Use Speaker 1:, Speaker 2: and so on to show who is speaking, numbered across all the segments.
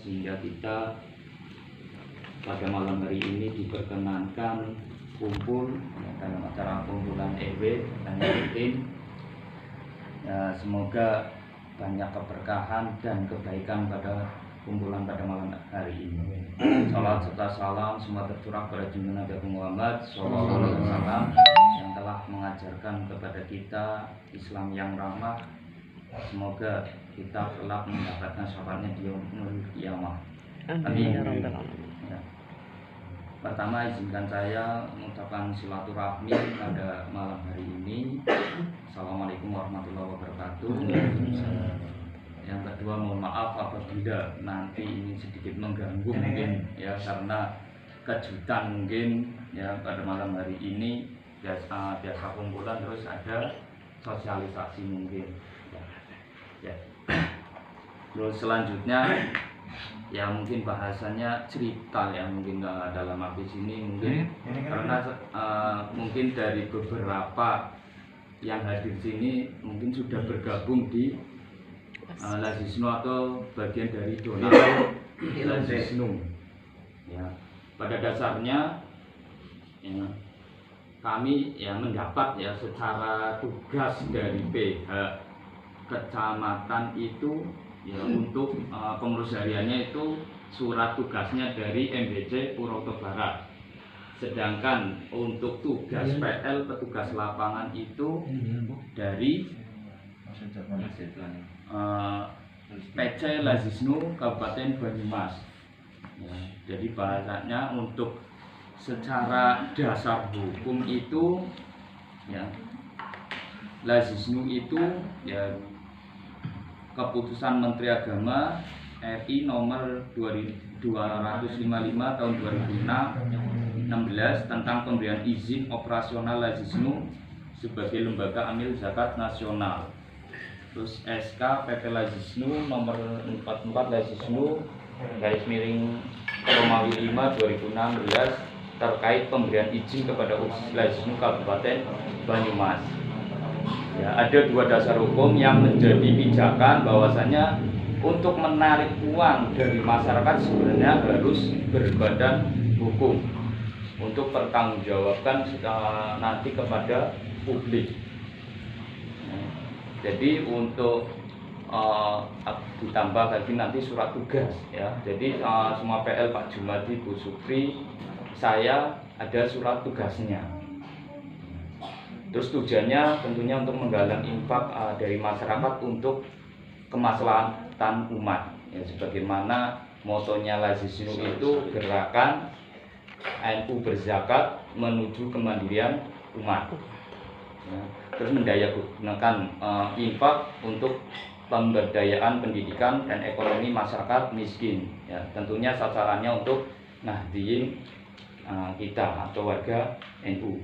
Speaker 1: sehingga kita pada malam hari ini diperkenankan kumpul dalam acara kumpulan RW dan rutin. Semoga banyak keberkahan dan kebaikan pada kumpulan pada malam hari ini. Salam serta salam semua tercurah pada junjungan Nabi Muhammad SAW yang telah mengajarkan kepada kita Islam yang ramah. Semoga kita kelak mendapatkan syafaatnya di yaumul qiyamah. Amin. Ya. Pertama, izinkan saya mengucapkan silaturahmi pada malam hari ini. Assalamualaikum warahmatullahi wabarakatuh. Yang kedua, mohon maaf apabila nanti ini sedikit mengganggu mungkin ya, karena kejutan mungkin ya pada malam hari ini biasa kumpulan terus ada sosialisasi mungkin ya. Terus selanjutnya ya mungkin bahasanya cerita ya, mungkin dalam habis ini mungkin karena mungkin dari beberapa yang hadir sini mungkin sudah bergabung di Lazisnu atau bagian dari donatur Lazisnu ya. Pada dasarnya ya, kami ya mendapat ya secara tugas dari PH kecamatan itu ya untuk pengurus hariannya itu surat tugasnya dari MBC Purwokerto Barat. Sedangkan untuk tugas PL petugas lapangan itu dari PC Lazisnu Kabupaten Banyumas. Ya, jadi bahasanya untuk secara dasar hukum itu ya Lazisnu itu ya keputusan Menteri Agama RI nomor 255 tahun 2016 tentang pemberian izin operasional Lazisnu sebagai lembaga amil zakat nasional. Terus SK PP Lazisnu nomor 44 Lazisnu _5 2016 terkait pemberian izin kepada Lazisnu Kabupaten Banyumas. Ya, ada dua dasar hukum yang menjadi pijakan bahwasanya untuk menarik uang dari masyarakat sebenarnya harus berbadan hukum untuk pertanggungjawabkan nanti kepada publik. Jadi untuk ditambah lagi nanti surat tugas ya. Jadi semua PL Pak Jumadi, Bu Supri, saya ada surat tugasnya. Terus tujuannya tentunya untuk menggalang infak dari masyarakat untuk kemaslahatan umat ya, sebagaimana motonya Lazisnu itu gerakan NU berzakat menuju kemandirian umat ya. Terus mendayagunakan infak untuk pemberdayaan pendidikan dan ekonomi masyarakat miskin ya, tentunya sasarannya untuk nahdiyin kita atau warga NU.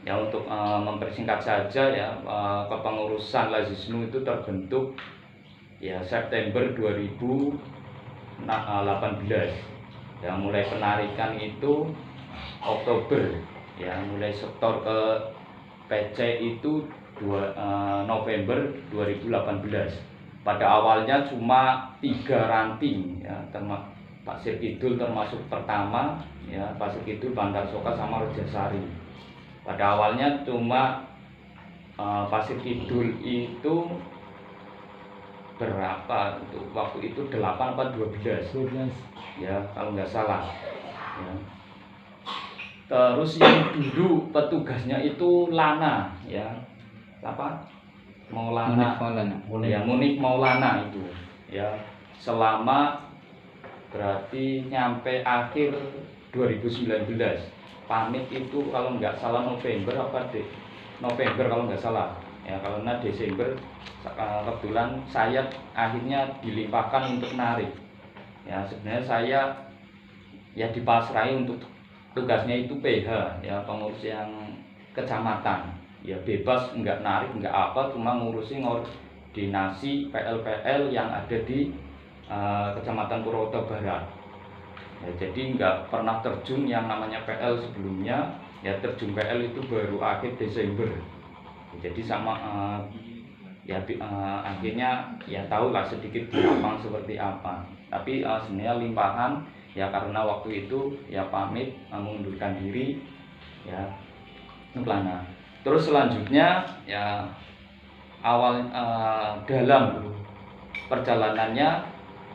Speaker 1: Ya, untuk mempersingkat saja ya, kepengurusan Lazisnu itu terbentuk ya September 2018 ya, mulai penarikan itu Oktober ya, mulai setor ke PC itu November 2018. Pada awalnya cuma 3 ranting ya, Pak Sir Kidul termasuk pertama ya, Pak Sir Kidul, Bandar Soka sama Rejasari. Pada awalnya cuma Pasir Kidul itu berapa untuk waktu itu 8 apa 12 ya kalau nggak salah ya. Terus yang dulu petugasnya itu Lana ya, apa Maulana ya, Munif Maulana itu ya, selama berarti nyampe akhir 2019. Pamit itu kalau nggak salah November kalau nggak salah ya, karena Desember kebetulan saya akhirnya dilimpahkan untuk narik ya. Sebenarnya saya ya dipasrai untuk tugasnya itu PH ya, pengurus yang kecamatan ya, bebas nggak narik nggak apa, cuma ngurusin koordinasi PL-PL yang ada di Kecamatan Purwokerto Barat. Ya, jadi nggak pernah terjun yang namanya PL sebelumnya ya, terjun PL itu baru akhir Desember. Jadi sama akhirnya ya tahulah sedikit di lapang seperti apa. Tapi sebenarnya limpahan ya karena waktu itu ya pamit mengundurkan diri ya pelana. Terus selanjutnya ya awal dalam perjalanannya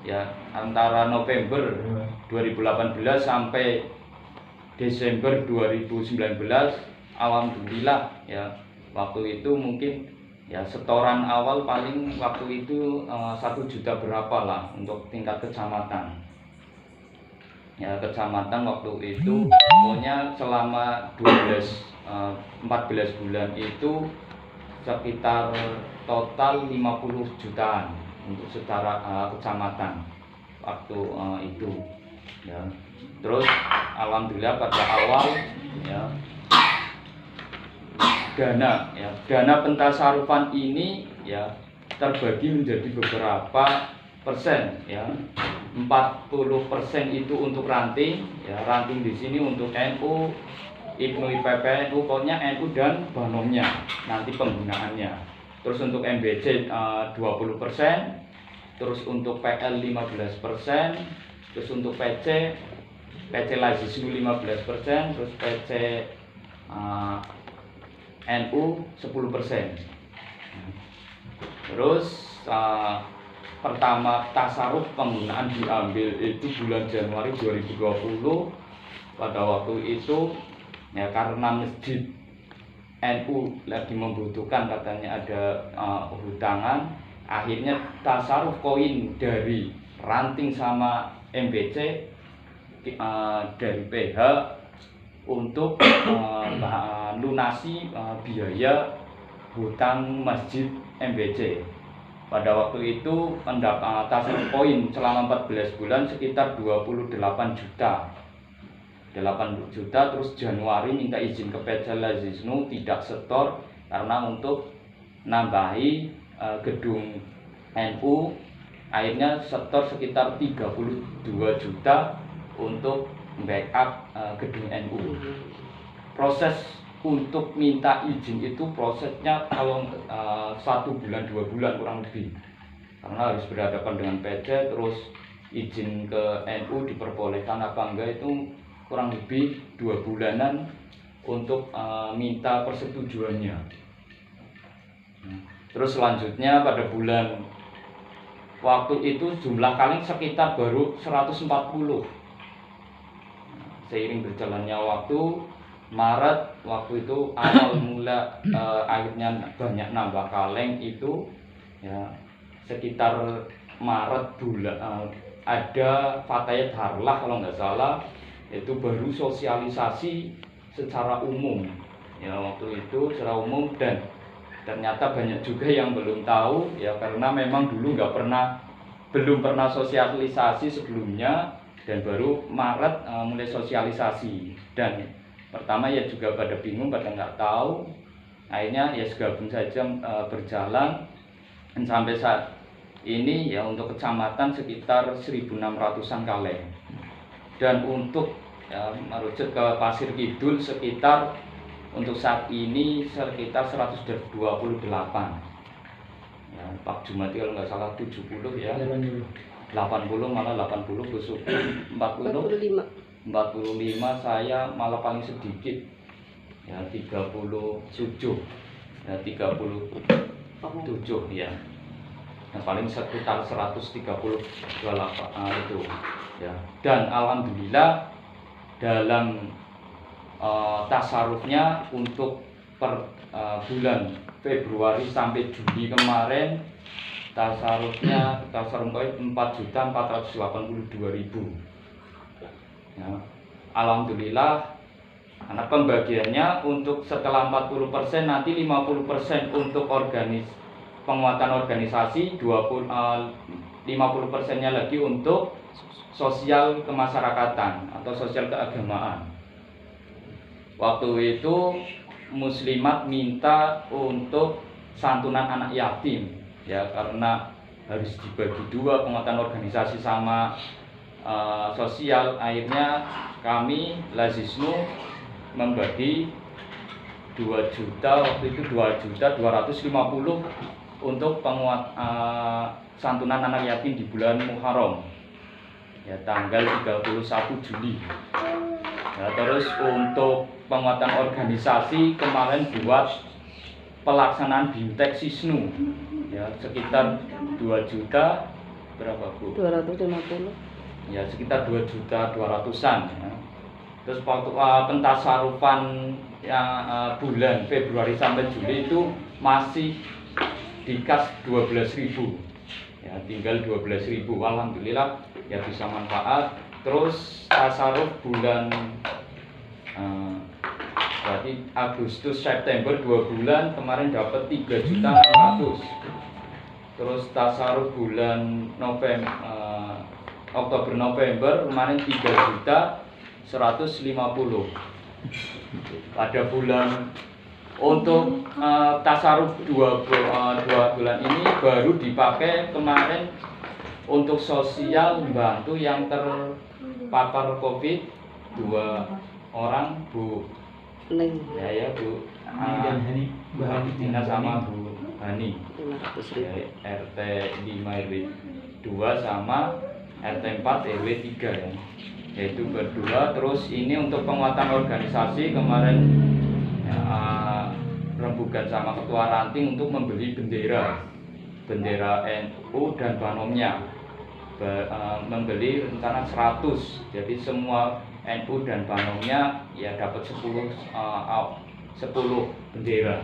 Speaker 1: ya antara November 2018 sampai Desember 2019, alhamdulillah ya waktu itu mungkin ya setoran awal paling waktu itu 1 juta berapa lah untuk tingkat kecamatan. Ya kecamatan waktu itu pokoknya selama 14 bulan itu sekitar total 50 jutaan untuk secara kecamatan waktu itu ya. Terus alhamdulillah pada awal ya dana pentasarufan ini ya terbagi menjadi beberapa persen ya. 40% itu untuk ranting ya, ranting di sini untuk NU, Ibnu IPP, NU, pokoknya NU dan banomnya nanti penggunaannya. Terus untuk MBC 20%, terus untuk PL 15%, terus untuk PC Lazisnu 15%, terus PC NU 10%. Terus pertama tasaruf penggunaan diambil itu bulan Januari 2020. Pada waktu itu ya karena masjid NU lagi membutuhkan, katanya ada hutangan, akhirnya tasaruf koin dari ranting sama MBC dari PH untuk lunasi biaya hutang masjid MBC. Pada waktu itu tasaruf koin selama 14 bulan sekitar 28 juta. 8 juta. Terus Januari minta izin ke PC Lazisnu tidak setor karena untuk nambahi gedung NU, akhirnya setor sekitar 32 juta untuk backup gedung NU. Proses untuk minta izin itu prosesnya kalau 1 bulan 2 bulan kurang lebih, karena harus berhadapan dengan PC, terus izin ke NU diperbolehkan apa enggak itu kurang lebih 2 bulanan untuk minta persetujuannya. Terus selanjutnya pada bulan waktu itu jumlah kaleng sekitar baru 140. Seiring berjalannya waktu, Maret waktu itu awal mula akhirnya banyak nambah kaleng itu ya sekitar Maret bulan ada Fatayat Harlah kalau nggak salah, itu baru sosialisasi secara umum ya waktu itu secara umum, dan ternyata banyak juga yang belum tahu ya karena memang dulu belum pernah sosialisasi sebelumnya, dan baru Maret mulai sosialisasi. Dan pertama ya juga pada bingung, pada nggak tahu, akhirnya ya segabung saja berjalan, dan sampai saat ini ya untuk kecamatan sekitar 1.600-an kaleng, dan untuk ya, merujuk ke Pasir Kidul sekitar untuk saat ini sekitar 128 ya, Pak Jumati kalau nggak salah 70 ya, 80 malah 80 busuk 45 saya malah paling sedikit ya 37 ya 37 ya, yang paling sekitar 138 itu ya. Dan alhamdulillah dalam tasarufnya untuk per bulan Februari sampai Juli kemarin tasarufnya tasaruf koin 4.482.000 ya. Alhamdulillah, karena pembagiannya untuk setelah 40% nanti 50% untuk penguatan organisasi, 50%-nya lagi untuk sosial kemasyarakatan atau sosial keagamaan. Waktu itu Muslimat minta untuk santunan anak yatim ya, karena harus dibagi dua penguatan organisasi sama sosial. Akhirnya kami Lazisnu membagi 2 juta, waktu itu 2.250.000 untuk santunan anak yatim di bulan Muharram ya tanggal 31 Juli. Ya, terus untuk penguatan organisasi kemarin buat pelaksanaan Bimtek Sisnu ya sekitar 2 juta berapa Bu?
Speaker 2: 250.
Speaker 1: Ya sekitar 2.200.000-an ya. Terus waktu pentasarufan yang bulan Februari sampai Juli itu masih dikas 12.000 ya, tinggal 12.000. Alhamdulillah ya bisa manfaat. Terus tasaruf bulan berarti Agustus September 2 bulan kemarin dapat 3.600.000. Terus tasaruf bulan Oktober November kemarin 3.150.000. Pada bulan untuk tasaruf 2 bulan ini baru dipakai kemarin untuk sosial membantu yang terpapar COVID 2 orang Bu ya Bu
Speaker 3: dan Hani
Speaker 1: Dina sama Bu Hani
Speaker 2: 500.000.
Speaker 1: ya, RT 5 RW 2 sama RT 4 RW 3 ya, yaitu berdua. Terus ini untuk penguatan organisasi kemarin ya, rembugan sama ketua ranting untuk membeli bendera NU dan Banomnya membeli rencana 100, jadi semua NU dan Banomnya ya dapat 10 bendera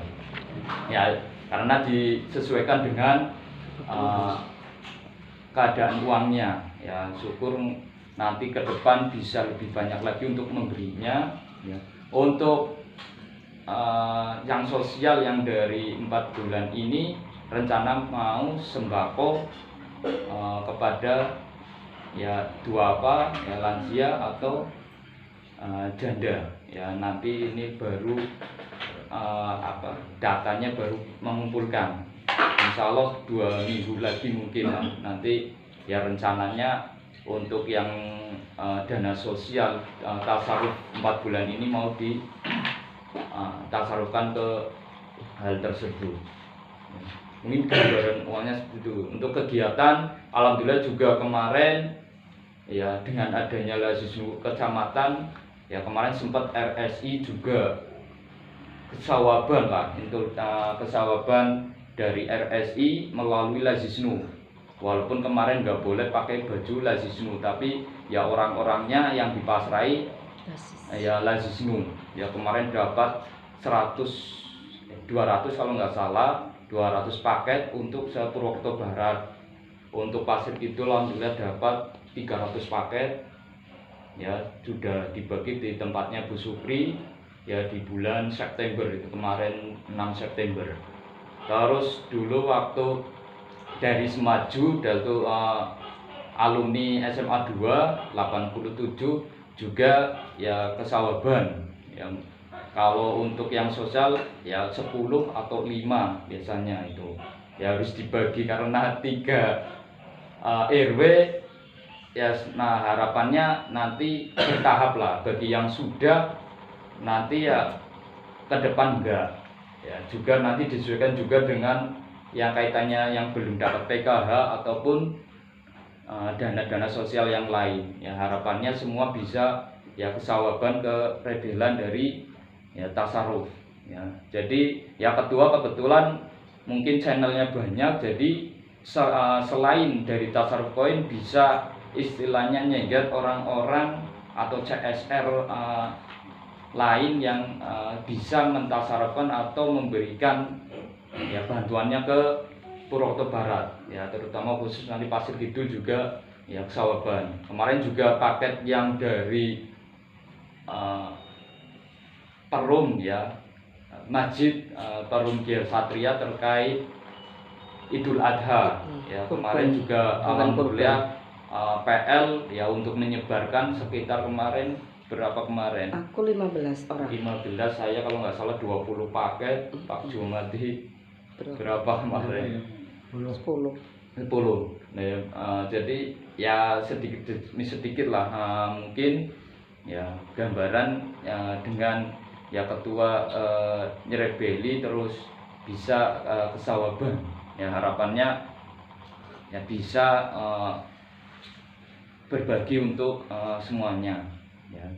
Speaker 1: ya, karena disesuaikan dengan keadaan uangnya ya. Syukur nanti ke depan bisa lebih banyak lagi untuk memberinya ya. Untuk yang sosial yang dari 4 bulan ini rencana mau sembako kepada ya duafa ya lansia atau janda ya. Nanti ini baru datanya baru mengumpulkan, insya Allah 2 minggu lagi mungkin nanti ya rencananya untuk yang dana sosial tasaruf 4 bulan ini mau tasarufkan ke hal tersebut. Mungkin gambaran uangnya seperti itu. Untuk kegiatan alhamdulillah juga kemarin ya dengan adanya Lazisnu kecamatan ya, kemarin sempat RSI juga kesawaban lah, untuk kesawaban dari RSI melalui Lazisnu. Walaupun kemarin nggak boleh pakai baju Lazisnu, tapi ya orang-orangnya yang dipasrai ya Lazisnu ya kemarin dapat 200 kalau nggak salah 200 paket untuk se-Purwokerto Barat. Untuk Pasir Kidul alhamdulillah dapat 300 paket ya, sudah dibagi di tempatnya Bu Supri ya di bulan September itu kemarin 6 September. Terus dulu waktu dari Semaju Dalto alumni SMA 2 87 juga ya kesawaban ya. Kalau untuk yang sosial ya 10 atau 5 biasanya itu ya harus dibagi karena 3 RW ya. Nah harapannya nanti bertahap lah, bagi yang sudah nanti ya ke depan enggak ya, juga nanti disesuaikan juga dengan yang kaitannya yang belum dapat PKH ataupun dana-dana sosial yang lain ya. Harapannya semua bisa ya kesawaban keredelan dari ya tasaruf ya. Jadi ya kedua kebetulan mungkin channelnya banyak, jadi selain dari tasaruf koin bisa istilahnya nyegat orang-orang atau CSR lain yang bisa mentasarufkan atau memberikan ya bantuannya ke Purwokerto Barat ya, terutama khusus nanti Pasir Kidul juga ya kesawaban. Kemarin juga paket yang dari Perum ya, Masjid Perum Gil Satria terkait Idul Adha ya. Kemarin juga alhamdulillah PL ya untuk menyebarkan sekitar kemarin berapa kemarin?
Speaker 2: Aku 15 orang.
Speaker 1: 15, saya kalau nggak salah 20 paket. Pak Jumadi berapa kemarin?
Speaker 2: 10.
Speaker 1: Nah, jadi ya sedikit lah mungkin ya gambaran ya dengan ya ketua nyerebeli terus bisa kesawaban Ya harapannya ya bisa berbagi untuk semuanya. Ya.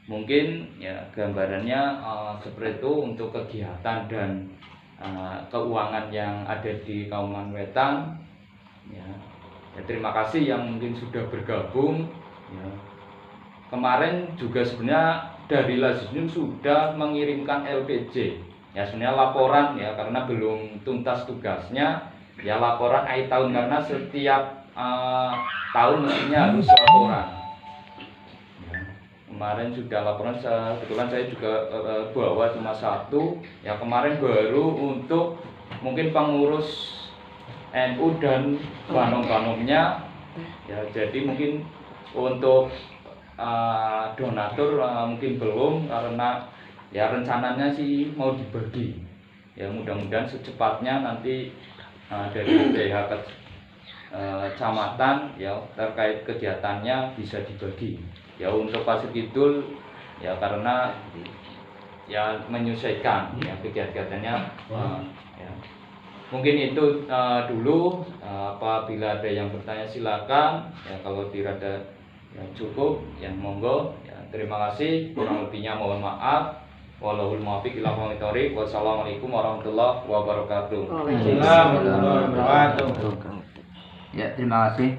Speaker 1: Mungkin ya gambarannya seperti itu untuk kegiatan dan keuangan yang ada di Kauman Wetan. Ya. Ya, terima kasih yang mungkin sudah bergabung. Ya. Kemarin juga sebenarnya dari Lazisnum sudah mengirimkan LPJ. Ya sebenarnya laporan ya karena belum tuntas tugasnya. Ya laporan akhir tahun karena setiap tahun mestinya harus laporan. Ya, kemarin sudah laporan, kebetulan saya juga bawa cuma satu. Ya kemarin baru untuk mungkin pengurus NU dan banom-banomnya. Ya jadi mungkin untuk donatur mungkin belum karena ya rencananya sih mau dibagi. Ya mudah-mudahan secepatnya nanti dari pihak kecamatan ya terkait kegiatannya bisa dibagi. Ya untuk Pasir Kidul ya karena ya menyesuaikan ya kegiatannya ya. Mungkin itu dulu. Apabila ada yang bertanya silakan. Ya kalau dirada ya cukup ya monggo. Ya, terima kasih. Kurang lebihnya mohon maaf. Wallahul muwaffiq ila aqwamit thoriq. Wassalamualaikum warahmatullahi wabarakatuh.
Speaker 2: Waalaikumsalam warahmatullahi wabarakatuh.
Speaker 3: Ya, terima kasih.